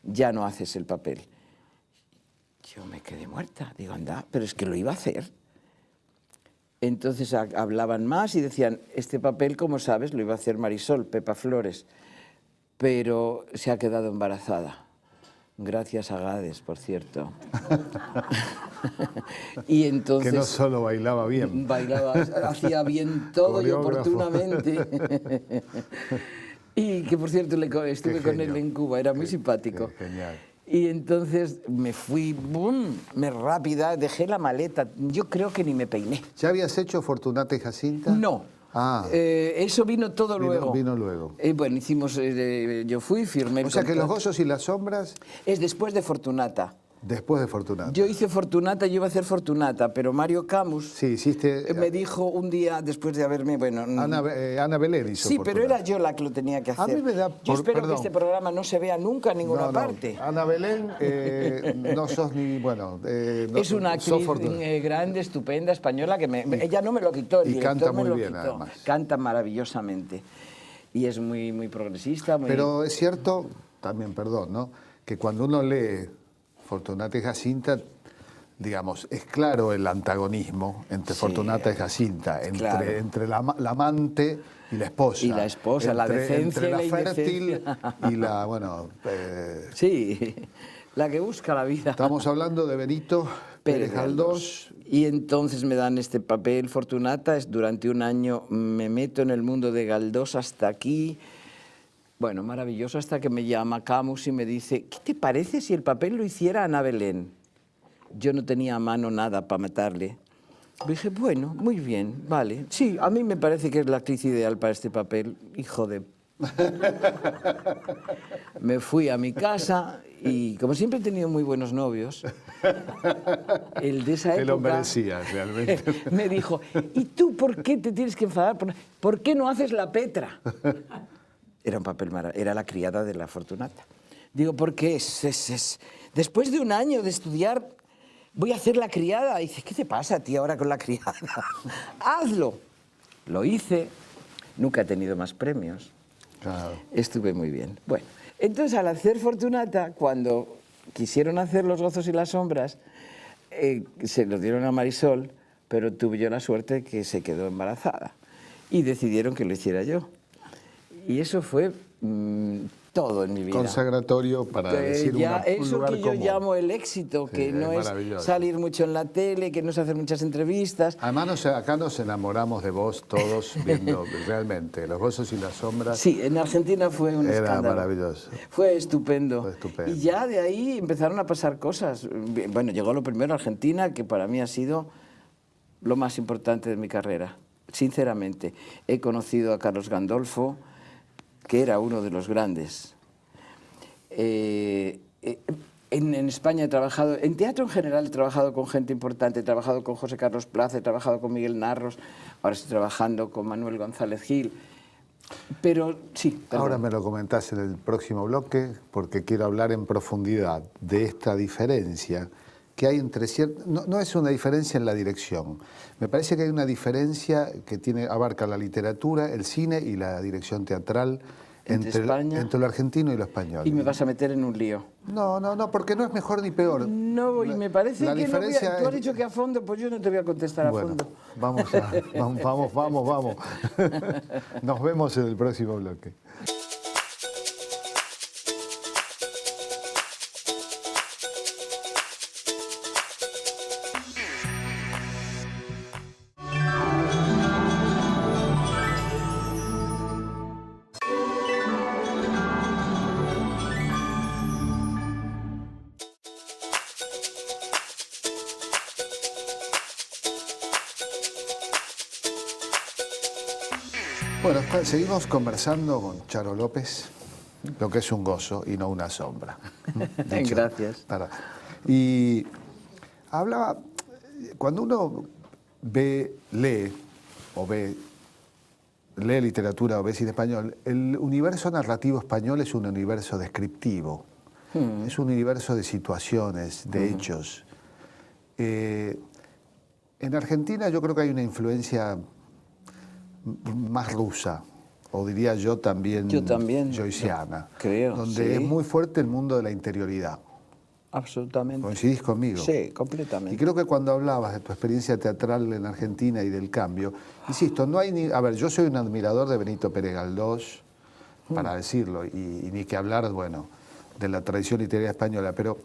Speaker 2: ya no haces el papel. Yo me quedé muerta, digo, anda, pero es que lo iba a hacer. Entonces hablaban más y decían, este papel, como sabes, lo iba a hacer Marisol, Pepa Flores, pero se ha quedado embarazada. Gracias a Gades, por cierto. Y entonces...
Speaker 3: Que no solo bailaba bien.
Speaker 2: Hacía bien todo y oportunamente. Y que, por cierto, estuve con él en Cuba, era muy simpático.
Speaker 3: Genial.
Speaker 2: Y entonces me fui, ¡bum!, rápida, dejé la maleta, yo creo que ni me peiné.
Speaker 3: ¿Ya habías hecho Fortunata y Jacinta?
Speaker 2: No. Eso vino todo luego.
Speaker 3: Vino luego.
Speaker 2: Bueno, hicimos, yo fui, firmé el
Speaker 3: O sea que
Speaker 2: contrato.
Speaker 3: Los gozos y las sombras...
Speaker 2: Es después de Fortunata.
Speaker 3: Después de Fortunata.
Speaker 2: Yo hice Fortunata, yo iba a hacer Fortunata, pero Mario Camus
Speaker 3: sí, hiciste...
Speaker 2: me dijo un día, después de haberme... Bueno,
Speaker 3: Ana Belén hizo
Speaker 2: sí,
Speaker 3: Fortunata.
Speaker 2: pero era yo la que lo tenía que hacer.
Speaker 3: A mí me da...
Speaker 2: Yo espero que este programa no se vea nunca en ninguna parte.
Speaker 3: Ana Belén, no sos ni... Bueno,
Speaker 2: es una actriz grande, estupenda, española, que ella no me lo quitó, el director
Speaker 3: canta muy
Speaker 2: me lo
Speaker 3: bien,
Speaker 2: quitó.
Speaker 3: además.
Speaker 2: Canta maravillosamente. Y es muy, muy progresista.
Speaker 3: Pero es cierto, también, perdón, ¿no?, que cuando uno lee Fortunata y Jacinta, digamos, es claro el antagonismo entre Fortunata y Jacinta, entre la amante y la esposa.
Speaker 2: Y la esposa, la decencia
Speaker 3: entre la
Speaker 2: y la
Speaker 3: fértil y la, bueno...
Speaker 2: sí, la que busca la vida.
Speaker 3: Estamos hablando de Benito Pérez Galdós.
Speaker 2: Y entonces me dan este papel, Fortunata, durante un año me meto en el mundo de Galdós hasta aquí. Bueno, maravilloso, hasta que me llama Camus y me dice, ¿qué te parece si el papel lo hiciera Ana Belén? Yo no tenía a mano nada para matarle. Dije, bueno, muy bien, vale. Sí, a mí me parece que es la actriz ideal para este papel, hijo de... Me fui a mi casa y, como siempre he tenido muy buenos novios, el de esa época...
Speaker 3: Te lo merecías, realmente.
Speaker 2: Me dijo, ¿y tú por qué te tienes que enfadar? ¿Por qué no haces la Petra? Era un papel maravilloso, era la criada de la Fortunata. Digo, porque después de un año de estudiar, voy a hacer la criada. Y dice, ¿qué te pasa a ti ahora con la criada? ¡Hazlo! Lo hice, nunca he tenido más premios.
Speaker 3: Claro.
Speaker 2: Estuve muy bien. Bueno, entonces al hacer Fortunata, cuando quisieron hacer Los gozos y las sombras, se los dieron a Marisol, pero tuve yo la suerte que se quedó embarazada. y decidieron que lo hiciera yo. Y eso fue todo en mi vida.
Speaker 3: Consagratorio para decir un
Speaker 2: eso
Speaker 3: lugar
Speaker 2: que yo
Speaker 3: común.
Speaker 2: llamo el éxito,
Speaker 3: Sí,
Speaker 2: que no es salir mucho en la tele, que no es hacer muchas entrevistas.
Speaker 3: Además, acá nos enamoramos de vos todos viendo realmente Los gozos y las sombras.
Speaker 2: Sí, en Argentina fue un escándalo.
Speaker 3: Era maravilloso.
Speaker 2: Fue estupendo.
Speaker 3: Fue estupendo.
Speaker 2: Y ya de ahí empezaron a pasar cosas. Bueno, llegó lo primero a Argentina, que para mí ha sido lo más importante de mi carrera, sinceramente. He conocido a Carlos Gandolfo, que era uno de los grandes. En España he trabajado, en teatro en general he trabajado con gente importante, he trabajado con José Carlos Plaza, he trabajado con Miguel Narros, ahora estoy trabajando con Manuel González Gil, pero sí. Perdón.
Speaker 3: Ahora me lo comentás en el próximo bloque, porque quiero hablar en profundidad de esta diferencia que hay entre ciertos... No es una diferencia en la dirección, me parece que hay una diferencia que abarca la literatura, el cine y la dirección teatral entre lo argentino y lo español.
Speaker 2: Y me vas a meter en un lío.
Speaker 3: No, porque no es mejor ni peor.
Speaker 2: No, y me parece que
Speaker 3: diferencia
Speaker 2: tú has dicho que a fondo, pues yo no te voy a contestar a fondo.
Speaker 3: Vamos. Nos vemos en el próximo bloque. Bueno, seguimos conversando con Charo López, lo que es un gozo y no una sombra.
Speaker 2: Gracias.
Speaker 3: Y hablaba, cuando uno lee literatura o ve cine español, el universo narrativo español es un universo descriptivo, es un universo de situaciones, de hechos. En Argentina yo creo que hay una influencia más rusa, o diría yo también joyciana,
Speaker 2: creo,
Speaker 3: donde es muy fuerte el mundo de la interioridad.
Speaker 2: Absolutamente.
Speaker 3: ¿Coincidís conmigo?
Speaker 2: Sí, completamente.
Speaker 3: Y creo que cuando hablabas de tu experiencia teatral en Argentina y del cambio, insisto, no hay ni... A ver, yo soy un admirador de Benito Pérez Galdós, para decirlo, y ni que hablar, bueno, de la tradición literaria española, pero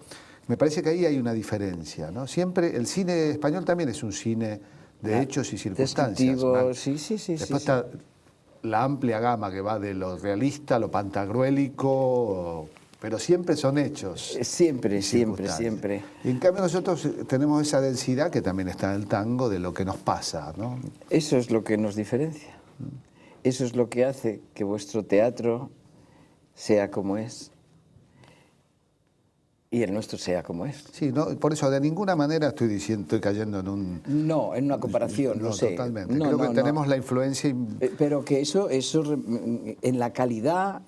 Speaker 3: me parece que ahí hay una diferencia, ¿no? Siempre, el cine español también es un cine de hechos y circunstancias.
Speaker 2: Sí.
Speaker 3: Después está la amplia gama que va de lo realista, lo pantagruélico, pero siempre son hechos.
Speaker 2: Siempre.
Speaker 3: Y en cambio nosotros tenemos esa densidad que también está en el tango de lo que nos pasa, ¿no?
Speaker 2: Eso es lo que nos diferencia. Eso es lo que hace que vuestro teatro sea como es. Y el nuestro sea como es.
Speaker 3: Sí, no, por eso de ninguna manera estoy cayendo en un...
Speaker 2: No, en una comparación, no sé.
Speaker 3: Totalmente. Creo que tenemos la influencia...
Speaker 2: Pero que eso en la calidad,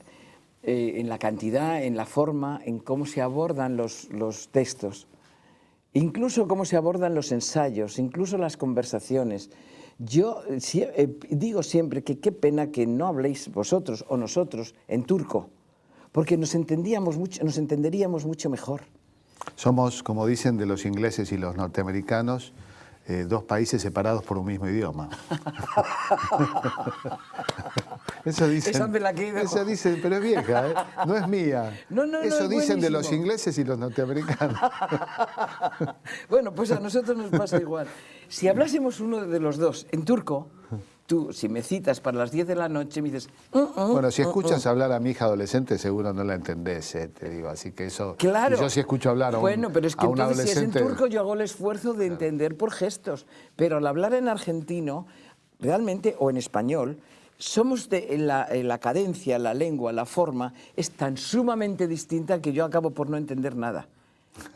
Speaker 2: en la cantidad, en la forma, en cómo se abordan los textos, incluso cómo se abordan los ensayos, incluso las conversaciones. Yo digo siempre que qué pena que no habléis vosotros o nosotros en turco, porque nos entenderíamos mucho mejor.
Speaker 3: Somos, como dicen de los ingleses y los norteamericanos, dos países separados por un mismo idioma. Eso dicen.
Speaker 2: Esa me la quedo.
Speaker 3: Eso dicen, pero es vieja, ¿eh? No es mía. Eso dicen de los ingleses y los norteamericanos.
Speaker 2: Bueno, pues a nosotros nos pasa igual. Si hablásemos uno de los dos en turco, tú, si me citas para las 10 de la noche, me dices...
Speaker 3: Bueno, si escuchas hablar a mi hija adolescente, seguro no la entendés, te digo. Así que eso...
Speaker 2: Claro.
Speaker 3: Y yo sí escucho hablar a un
Speaker 2: Bueno, pero es que
Speaker 3: un
Speaker 2: entonces
Speaker 3: adolescente...
Speaker 2: si es en turco, yo hago el esfuerzo de entender por gestos. Pero al hablar en argentino, realmente, o en español, somos la cadencia, la lengua, la forma, es tan sumamente distinta que yo acabo por no entender nada.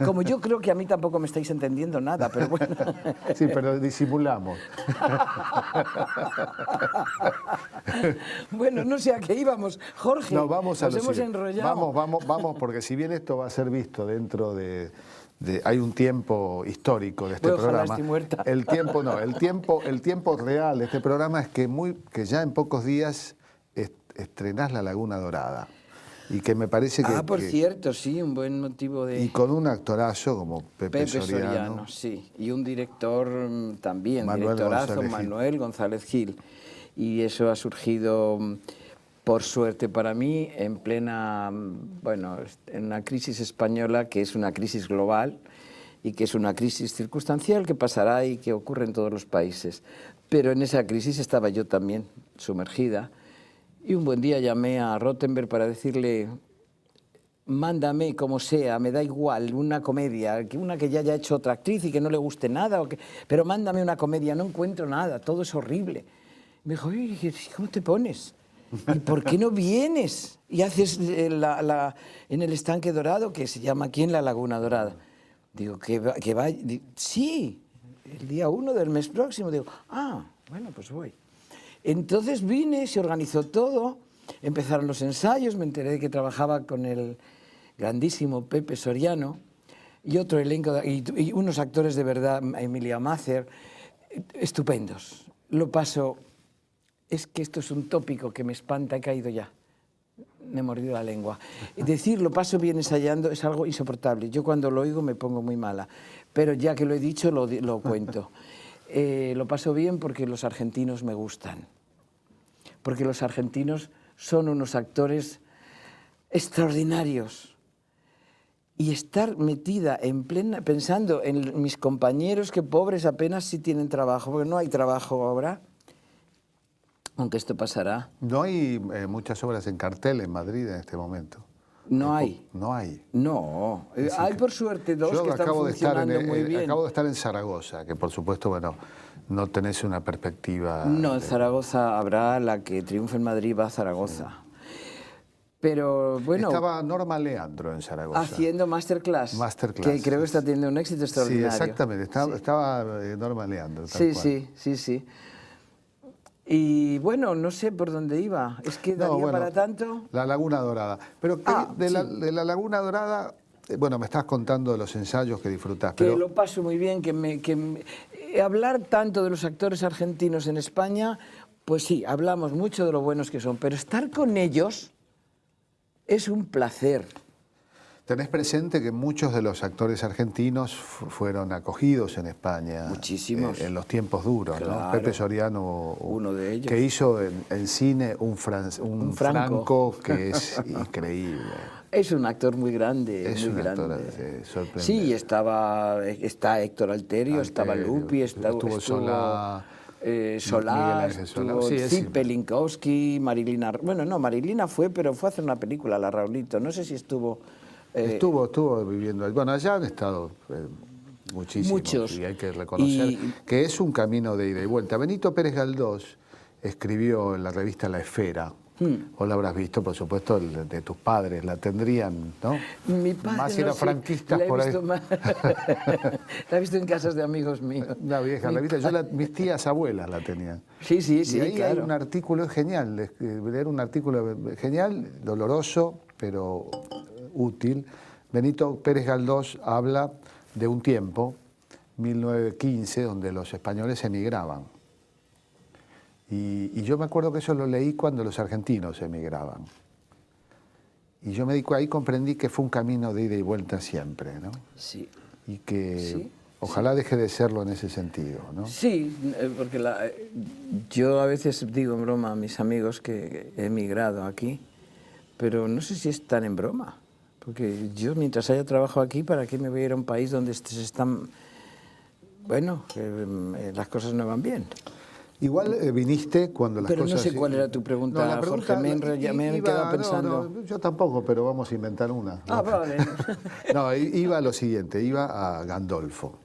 Speaker 2: Como yo creo que a mí tampoco me estáis entendiendo nada, pero bueno.
Speaker 3: Sí, pero disimulamos.
Speaker 2: Bueno, no sé a qué íbamos, Jorge.
Speaker 3: No, vamos a
Speaker 2: nos hemos enrollado.
Speaker 3: Vamos, porque si bien esto va a ser visto dentro de hay un tiempo histórico de este programa.
Speaker 2: Estoy muerta.
Speaker 3: El tiempo real de este programa es que ya en pocos días estrenás La Laguna Dorada. Y que me parece que...
Speaker 2: por cierto, sí, un buen motivo de...
Speaker 3: Y con un actorazo como Pepe Soriano.
Speaker 2: Sí, y un director también,
Speaker 3: Manuel
Speaker 2: directorazo,
Speaker 3: González Gil.
Speaker 2: Manuel González Gil. y eso ha surgido, por suerte para mí, en plena, bueno, en una crisis española que es una crisis global y que es una crisis circunstancial que pasará y que ocurre en todos los países. Pero en esa crisis estaba yo también sumergida y un buen día llamé a Rottenberg para decirle: mándame como sea, me da igual, una comedia, una que ya haya hecho otra actriz y que no le guste nada, pero mándame una comedia, no encuentro nada, todo es horrible. Me dijo: oye, ¿cómo te pones? ¿Y por qué no vienes y haces en el Estanque Dorado, que se llama aquí en la Laguna Dorada? Digo, ¿que va? Sí, el día 1 del mes próximo. Digo, bueno, pues voy. Entonces vine, se organizó todo, empezaron los ensayos, me enteré de que trabajaba con el grandísimo Pepe Soriano y otro elenco, y unos actores de verdad, Emilia Mazer, estupendos. Lo paso, es que esto es un tópico que me espanta, he caído ya, me he mordido la lengua. Decir lo paso bien ensayando es algo insoportable. Yo cuando lo oigo me pongo muy mala, pero ya que lo he dicho lo cuento. Lo paso bien porque los argentinos me gustan, porque los argentinos son unos actores extraordinarios. Y estar metida en plena, pensando en mis compañeros que pobres apenas si tienen trabajo, porque no hay trabajo ahora, aunque esto pasará.
Speaker 3: No hay muchas obras en cartel en Madrid en este momento.
Speaker 2: No hay.
Speaker 3: No hay.
Speaker 2: No, hay por suerte dos que están funcionando muy bien.
Speaker 3: Acabo de estar en Zaragoza, que por supuesto, bueno, no tenés una perspectiva...
Speaker 2: No, en Zaragoza habrá la que triunfe en Madrid, va a Zaragoza. Sí. Pero bueno...
Speaker 3: Estaba Norma Leandro en Zaragoza.
Speaker 2: Haciendo masterclass.
Speaker 3: Masterclass.
Speaker 2: Que creo que está teniendo un éxito extraordinario.
Speaker 3: Sí, exactamente. Estaba Norma Leandro.
Speaker 2: Sí. Y bueno, no sé por dónde iba. Es que daría para tanto.
Speaker 3: La Laguna Dorada. Pero de la Laguna Dorada, bueno, me estás contando de los ensayos que disfrutás.
Speaker 2: Que lo paso muy bien, hablar tanto de los actores argentinos en España, pues sí, hablamos mucho de lo buenos que son, pero estar con ellos es un placer.
Speaker 3: Tenés presente que muchos de los actores argentinos fueron acogidos en España.
Speaker 2: Muchísimos.
Speaker 3: En los tiempos duros, claro. ¿No? Pepe Soriano,
Speaker 2: uno de ellos,
Speaker 3: que hizo en cine un Franco que es increíble.
Speaker 2: Es un actor muy grande.
Speaker 3: Es
Speaker 2: muy
Speaker 3: un
Speaker 2: grande.
Speaker 3: Actor sorprendente.
Speaker 2: Sí, está Héctor Alterio, estaba Lupi, estuvo Solá, estuvo Pelinkowski, Marilina... Bueno, no, Marilina pero fue a hacer una película, La Raulito, no sé si estuvo...
Speaker 3: Estuvo viviendo... Bueno, allá han estado muchísimos.
Speaker 2: Muchos.
Speaker 3: Y hay que reconocer que es un camino de ida y vuelta. Benito Pérez Galdós escribió en la revista La Esfera, vos la habrás visto, por supuesto, de tus padres, la tendrían, ¿no?
Speaker 2: Mi padre
Speaker 3: más si eran franquistas por ahí.
Speaker 2: La he visto en casas de amigos míos.
Speaker 3: Una vieja revista, mis tías abuelas la tenían.
Speaker 2: Sí,
Speaker 3: y ahí
Speaker 2: claro.
Speaker 3: Hay un artículo genial, leer un artículo genial, doloroso, pero útil. Benito Pérez Galdós habla de un tiempo, 1915, donde los españoles emigraban. Y yo me acuerdo que eso lo leí cuando los argentinos emigraban. Y yo ahí comprendí que fue un camino de ida y vuelta siempre, ¿no?
Speaker 2: Sí.
Speaker 3: Y que ojalá deje de serlo en ese sentido, ¿no?
Speaker 2: Sí, porque yo a veces digo en broma a mis amigos que he emigrado aquí, pero no sé si es tan en broma. Porque yo, mientras haya trabajo aquí, ¿para qué me voy a ir a un país donde se están... Bueno, las cosas no van bien?
Speaker 3: Igual viniste cuando las
Speaker 2: cosas...
Speaker 3: Pero
Speaker 2: no sé cuál era tu pregunta,
Speaker 3: la
Speaker 2: Jorge, me he quedado pensando...
Speaker 3: No, yo tampoco, pero vamos a inventar una.
Speaker 2: Vale.
Speaker 3: No, iba a lo siguiente, iba a Gandolfo.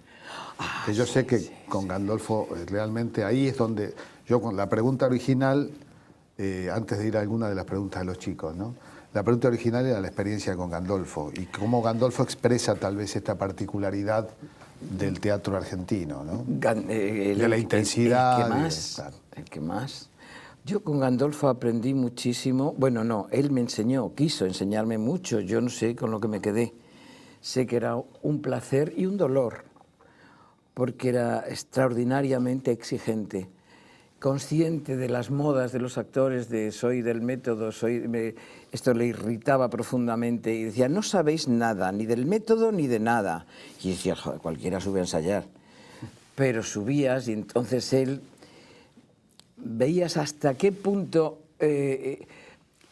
Speaker 3: Que yo sé que con Gandolfo realmente ahí es donde... Yo con la pregunta original, antes de ir a alguna de las preguntas de los chicos, ¿no? La pregunta original era la experiencia con Gandolfo y cómo Gandolfo expresa tal vez esta particularidad del teatro argentino, ¿no? De la intensidad.
Speaker 2: El que más. Yo con Gandolfo aprendí muchísimo. Bueno, no, él me enseñó, quiso enseñarme mucho. Yo no sé con lo que me quedé. Sé que era un placer y un dolor, porque era extraordinariamente exigente. Consciente de las modas de los actores, soy del método, esto le irritaba profundamente y decía, no sabéis nada, ni del método ni de nada. Y decía, joder, cualquiera sube a ensayar. Pero subías y entonces él veías hasta qué punto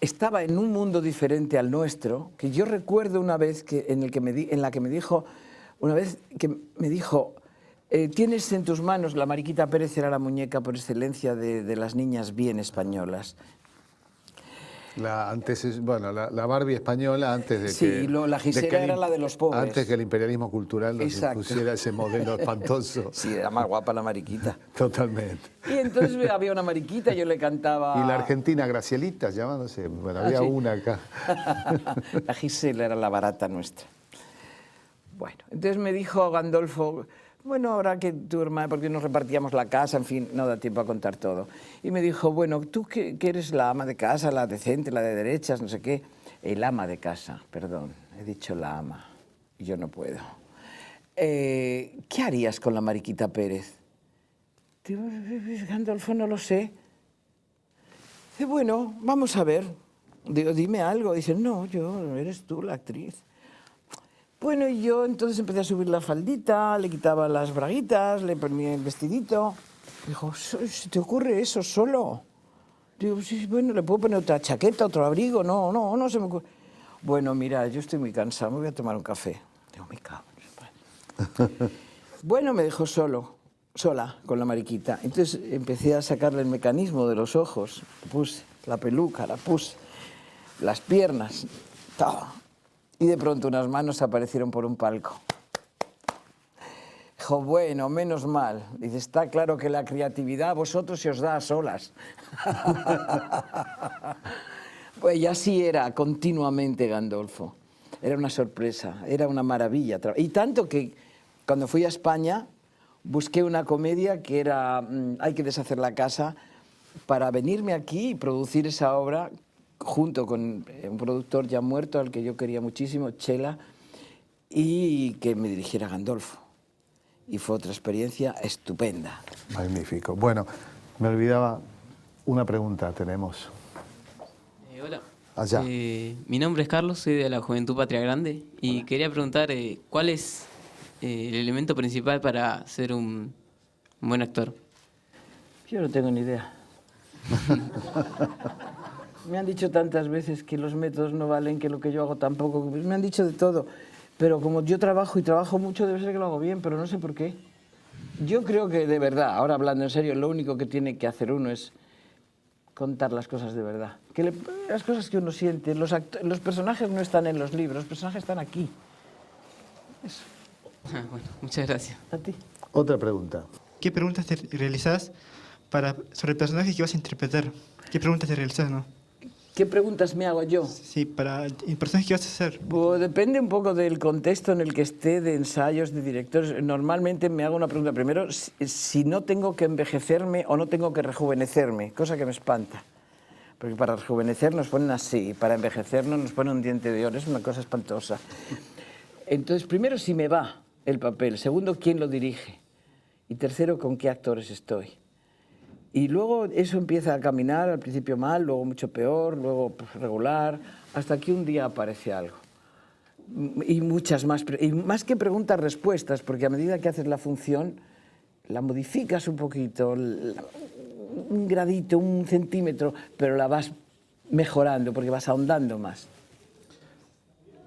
Speaker 2: estaba en un mundo diferente al nuestro, que yo recuerdo una vez en la que me dijo, tienes en tus manos, la Mariquita Pérez era la muñeca por excelencia de las niñas bien españolas.
Speaker 3: La Barbie española antes de
Speaker 2: sí,
Speaker 3: que...
Speaker 2: la Gisela era la de los pobres.
Speaker 3: Antes que el imperialismo cultural nos impusiera ese modelo espantoso.
Speaker 2: Sí, era más guapa la Mariquita.
Speaker 3: Totalmente.
Speaker 2: Y entonces había una Mariquita, yo le cantaba...
Speaker 3: Y la argentina Gracielita, llamándose. Bueno, había
Speaker 2: sí.
Speaker 3: una acá.
Speaker 2: La Gisela era la barata nuestra. Bueno, entonces me dijo Gandolfo... Bueno, ahora que tu hermana, porque nos repartíamos la casa, en fin, no da tiempo a contar todo. Y me dijo, bueno, tú que eres la ama de casa, la decente, la de derechas, no sé qué. El ama de casa, perdón, he dicho la ama, y yo no puedo. ¿Qué harías con la Mariquita Pérez? Digo, Gandolfo, no lo sé. Dice, bueno, vamos a ver. Digo, dime algo. Dice, no, eres tú la actriz. Bueno, y yo entonces empecé a subir la faldita, le quitaba las braguitas, le ponía el vestidito. Dijo, ¿se te ocurre eso solo? Digo, sí, bueno, le puedo poner otra chaqueta, otro abrigo. No se me ocurre. Bueno, mira, yo estoy muy cansado, me voy a tomar un café. Digo, me cago en España. Bueno, me dejó sola, con la Mariquita. Entonces empecé a sacarle el mecanismo de los ojos. Le puse la peluca, la puse, las piernas, todo. Y de pronto unas manos aparecieron por un palco. Dijo, bueno, menos mal. Dice, está claro que la creatividad a vosotros se os da a solas. Pues y así era continuamente Gandolfo. Era una sorpresa, era una maravilla. Y tanto que cuando fui a España busqué una comedia que era Hay que deshacer la casa, para venirme aquí y producir esa obra junto con un productor ya muerto al que yo quería muchísimo, Chela, y que me dirigiera Gandolfo. Y fue otra experiencia estupenda.
Speaker 3: Magnífico. Bueno, me olvidaba, una pregunta tenemos.
Speaker 4: Hola.
Speaker 3: Allá.
Speaker 4: Mi nombre es Carlos, soy de la Juventud Patria Grande y quería preguntar ¿cuál es el elemento principal para ser un buen actor?
Speaker 2: Yo no tengo ni idea. Me han dicho tantas veces que los métodos no valen, que lo que yo hago tampoco. Me han dicho de todo. Pero como yo trabajo y trabajo mucho, debe ser que lo hago bien, pero no sé por qué. Yo creo que de verdad, ahora hablando en serio, lo único que tiene que hacer uno es contar las cosas de verdad. Las cosas que uno siente. Los personajes no están en los libros, los personajes están aquí. Eso.
Speaker 4: Bueno, muchas gracias.
Speaker 2: A ti.
Speaker 3: Otra pregunta.
Speaker 5: ¿Qué preguntas te realizas sobre el personaje que vas a interpretar? ¿Qué preguntas te realizas, no?
Speaker 2: ¿Qué preguntas me hago yo?
Speaker 5: Sí, para el personaje que vas a hacer.
Speaker 2: Pues depende un poco del contexto en el que esté, de ensayos, de directores. Normalmente me hago una pregunta primero, si no tengo que envejecerme o no tengo que rejuvenecerme, cosa que me espanta. Porque para rejuvenecer nos ponen así, para envejecernos nos ponen un diente de oro, es una cosa espantosa. Entonces, primero, si me va el papel. Segundo, quién lo dirige. Y tercero, con qué actores estoy. Y luego eso empieza a caminar, al principio mal, luego mucho peor, luego pues, regular, hasta que un día aparece algo. Y muchas más, y más que preguntas, respuestas, porque a medida que haces la función, la modificas un poquito, un gradito, un centímetro, pero la vas mejorando, porque vas ahondando más.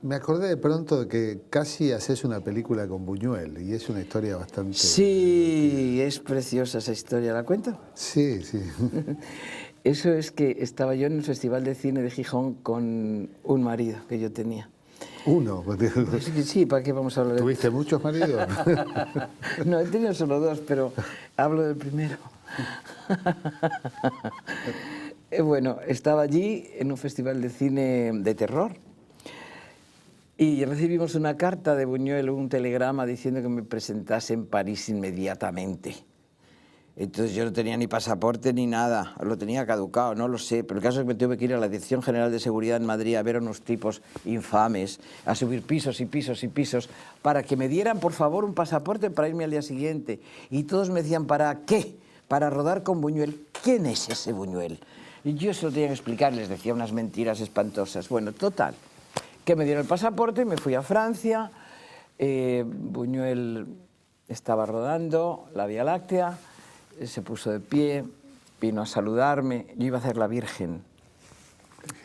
Speaker 3: Me acordé de pronto de que casi haces una película con Buñuel y es una historia bastante...
Speaker 2: Sí, es preciosa esa historia. ¿La cuento?
Speaker 3: Sí, sí.
Speaker 2: Eso es que estaba yo en el Festival de Cine de Gijón con un marido que yo tenía.
Speaker 3: ¿Uno?
Speaker 2: Sí, ¿para qué vamos a hablar de eso?
Speaker 3: ¿Tuviste muchos maridos?
Speaker 2: No, he tenido solo dos, pero hablo del primero. Bueno, estaba allí en un festival de cine de terror y recibimos una carta de Buñuel, un telegrama diciendo que me presentase en París inmediatamente. Entonces yo no tenía ni pasaporte ni nada, lo tenía caducado, no lo sé, pero el caso es que me tuve que ir a la Dirección General de Seguridad en Madrid a ver a unos tipos infames, a subir pisos y pisos y pisos, para que me dieran, por favor, un pasaporte para irme al día siguiente. Y todos me decían, ¿para qué? Para rodar con Buñuel. ¿Quién es ese Buñuel? Y yo se lo tenía que explicar, les decía unas mentiras espantosas. Bueno, total, que me dieron el pasaporte, me fui a Francia, Buñuel estaba rodando La Vía Láctea, se puso de pie vino a saludarme, yo iba a hacer la Virgen.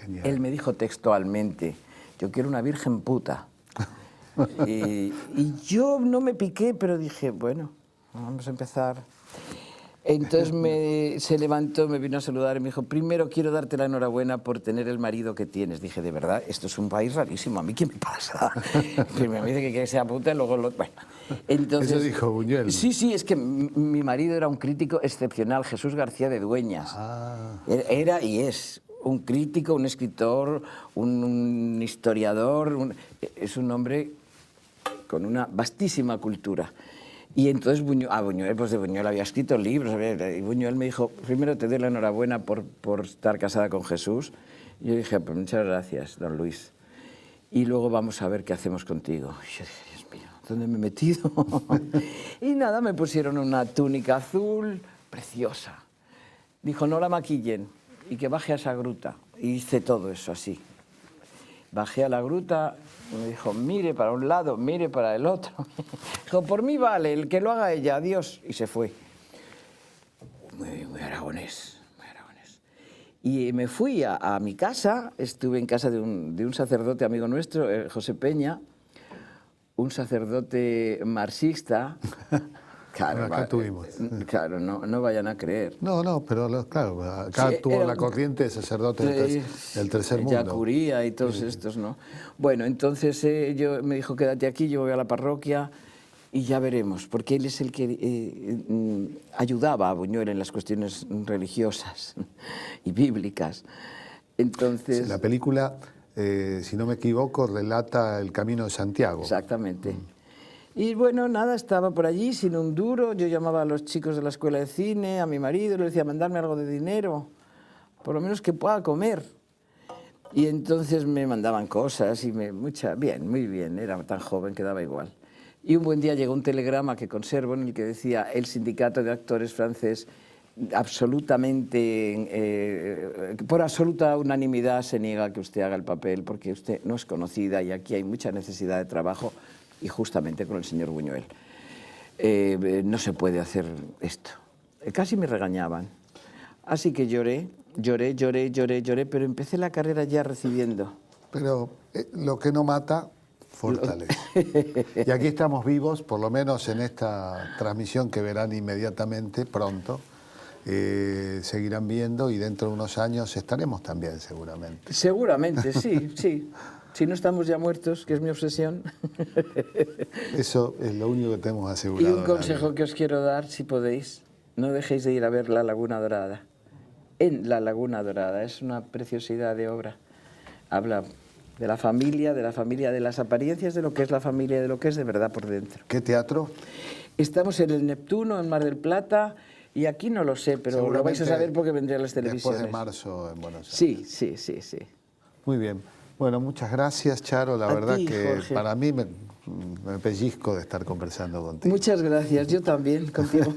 Speaker 3: Genial.
Speaker 2: Él me dijo textualmente, yo quiero una virgen puta. y yo no me piqué, pero dije, bueno, vamos a empezar. Entonces se levantó, me vino a saludar y me dijo, primero quiero darte la enhorabuena por tener el marido que tienes. Dije, de verdad, esto es un país rarísimo, ¿a mí qué me pasa? Primero me dice que sea puta y luego lo... Bueno, entonces,
Speaker 3: eso dijo Buñuel.
Speaker 2: Sí, sí, es que mi marido era un crítico excepcional, Jesús García de Dueñas.
Speaker 3: Ah.
Speaker 2: Era y es un crítico, un escritor, un historiador, es un hombre con una vastísima cultura. Y entonces Buñuel, pues de Buñuel había escrito libros, y Buñuel me dijo, primero te doy la enhorabuena por estar casada con Jesús. Y yo dije, pues muchas gracias, don Luis. Y luego vamos a ver qué hacemos contigo. Y yo dije, Dios mío, ¿dónde me he metido? Y nada, me pusieron una túnica azul preciosa. Dijo, no la maquillen y que baje a esa gruta. Y hice todo eso así. Bajé a la gruta y me dijo, mire para un lado, mire para el otro. Dijo, por mí vale, el que lo haga ella, adiós. Y se fue. Muy aragonés, muy aragonés. Y me fui a mi casa, estuve en casa de un sacerdote amigo nuestro, José Peña, un sacerdote marxista. Claro,
Speaker 3: bueno, acá tuvimos.
Speaker 2: Claro, no vayan a creer.
Speaker 3: No, pero claro, acá
Speaker 2: Sí,
Speaker 3: tuvo
Speaker 2: era
Speaker 3: la corriente de sacerdotes del tercer mundo.
Speaker 2: Yacuría y todos estos, ¿no? Bueno, entonces me dijo, quédate aquí, yo voy a la parroquia y ya veremos, porque él es el que ayudaba a Buñuel en las cuestiones religiosas y bíblicas. Entonces...
Speaker 3: La película, si no me equivoco, relata el Camino de Santiago.
Speaker 2: Exactamente. Y bueno, nada, estaba por allí sin un duro. Yo llamaba a los chicos de la escuela de cine, a mi marido, le decía, mandarme algo de dinero, por lo menos que pueda comer. Y entonces me mandaban cosas y bien, muy bien, era tan joven que daba igual. Y un buen día llegó un telegrama que conservo en el que decía, el sindicato de actores francés absolutamente, por absoluta unanimidad se niega a que usted haga el papel porque usted no es conocida y aquí hay mucha necesidad de trabajo. Y justamente con el señor Buñuel. No se puede hacer esto. Casi me regañaban. Así que lloré, pero empecé la carrera ya recibiendo.
Speaker 3: Pero lo que no mata, fortalece. Y aquí estamos vivos, por lo menos en esta transmisión que verán inmediatamente, pronto. Seguirán viendo y dentro de unos años estaremos también, seguramente.
Speaker 2: Seguramente, sí, sí. Si no estamos ya muertos, que es mi obsesión.
Speaker 3: Eso es lo único que tenemos asegurado.
Speaker 2: Y un consejo que os quiero dar, si podéis, no dejéis de ir a ver La Laguna Dorada. En La Laguna Dorada, es una preciosidad de obra. Habla de la familia, de las apariencias, de lo que es la familia, de lo que es de verdad por dentro.
Speaker 3: ¿Qué teatro?
Speaker 2: Estamos en el Neptuno, en Mar del Plata, y aquí no lo sé, pero lo vais a saber porque vendré a las televisiones.
Speaker 3: Después de marzo en Buenos
Speaker 2: Sí,
Speaker 3: Aires.
Speaker 2: sí, sí, sí.
Speaker 3: Muy bien. Bueno, muchas gracias, Charo. La verdad
Speaker 2: ti,
Speaker 3: que
Speaker 2: Jorge.
Speaker 3: para mí me pellizco de estar conversando contigo.
Speaker 2: Muchas gracias, yo también, contigo.